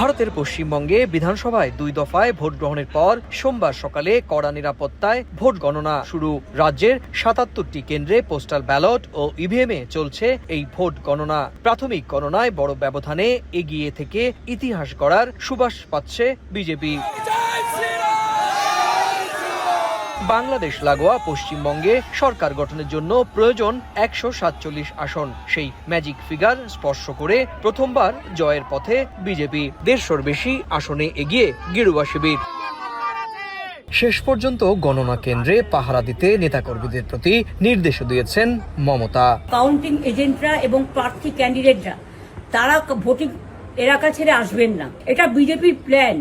ভারতের পশ্চিমবঙ্গে বিধানসভায় 2 দফায় ভোট গ্রহণের পর সোমবার সকালে কড়া নিরাপত্তায় ভোট গণনা শুরু। রাজ্যের 77টি কেন্দ্রে পোস্টাল ব্যালট ও ইভিএমে চলছে এই ভোট গণনা। প্রাথমিক গণনায় বড় ব্যবধানে এগিয়ে থেকে ইতিহাস গড়ার সুবাস পাচ্ছে বিজেপি। বাংলাদেশ লাগোয়া পশ্চিমবঙ্গে সরকার গঠনের জন্য প্রয়োজন 147 আসন। সেই ম্যাজিক ফিগার স্পর্শ করে প্রথমবার জয়ের পথে বিজেপি। 150-র বেশি আসনে এগিয়ে গেরুয়া শিবির। শেষ পর্যন্ত গণনা কেন্দ্রে পাহারা দিতে নেতাকর্মীদের প্রতি নির্দেশ দিয়েছেন মমতা। কাউন্টিং এজেন্টরা এবং প্রার্থী ক্যান্ডিডেটরা তারা ভোটিং এলাকা ছেড়ে আসবেন না, এটা বিজেপির প্ল্যান।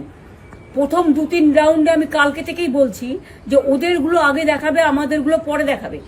প্রথম 2-3 রাউন্ডে আমি কালকে থেকেই বলছি যে ওদেরগুলো আগে দেখাবে, আমাদেরগুলো পরে দেখাবে।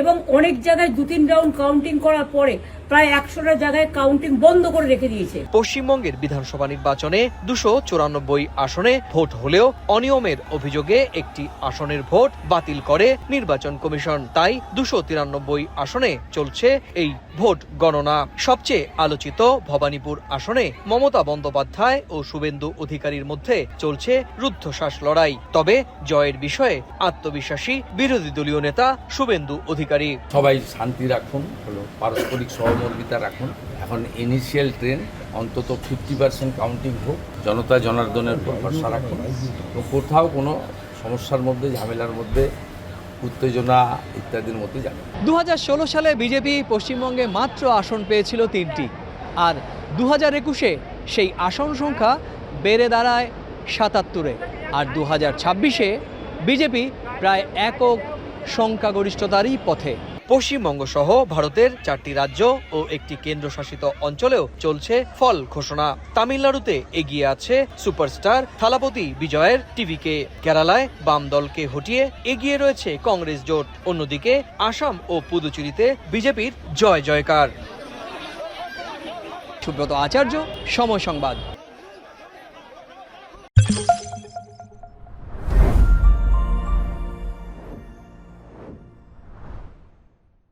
এবং অনেক জায়গায় 2-3 রাউন্ড কাউন্টিং করার পরে প্রায় 100টা জায়গায় কাউন্টিং বন্ধ করে রেখে দিয়েছে। পশ্চিমবঙ্গের বিধানসভা নির্বাচনে 294 আসনে ভোট হলেও অনিয়মের অভিযোগে একটি আসনের ভোট বাতিল করে নির্বাচন কমিশন। তাই 293 আসনে চলছে এই ভোট গণনা। সবচেয়ে আলোচিত ভবানীপুর আসনে মমতা বন্দ্যোপাধ্যায় ও শুভেন্দু অধিকারীর মধ্যে চলছে রুদ্ধশ্বাস লড়াই। তবে জয়ের বিষয়ে আত্মবিশ্বাসী বিরোধী দলীয় নেতা শুভেন্দু অধিকারী। সবাই শান্তি রাখুন, পারস্পরিক সহমর্মিতা রাখুন। এখন ইনিশিয়াল ট্রেন্ড অন্তত 50% কাউন্টিং হোক, জনতা জনার্দনের উপর ভরসা রাখুন। কোথাও কোনো সমস্যার মধ্যে, ঝামেলার মধ্যে, উত্তেজনা ইত্যাদির মধ্যে যাবে। 2016 সালে বিজেপি পশ্চিমবঙ্গে মাত্র আসন পেয়েছিল 3টি, আর 2021-এ সেই আসন সংখ্যা বেড়ে দাঁড়ায় 77-এ। আর 2026-এ বিজেপি প্রায় একক সংখ্যাগরিষ্ঠতারই পথে। পশ্চিমবঙ্গ সহ ভারতের 4টি রাজ্য ও একটি কেন্দ্রশাসিত অঞ্চলেও চলছে ফল ঘোষণা। তামিলনাড়ুতে এগিয়ে আছে সুপারস্টার থালাপতি বিজয়ের টিভিকে। কেরালায় বাম দলকে হটিয়ে এগিয়ে রয়েছে কংগ্রেস জোট। অন্যদিকে আসাম ও পুদুচেরিতে বিজেপির জয় জয়কার। সুব্রত আচার্য, সময় সংবাদ।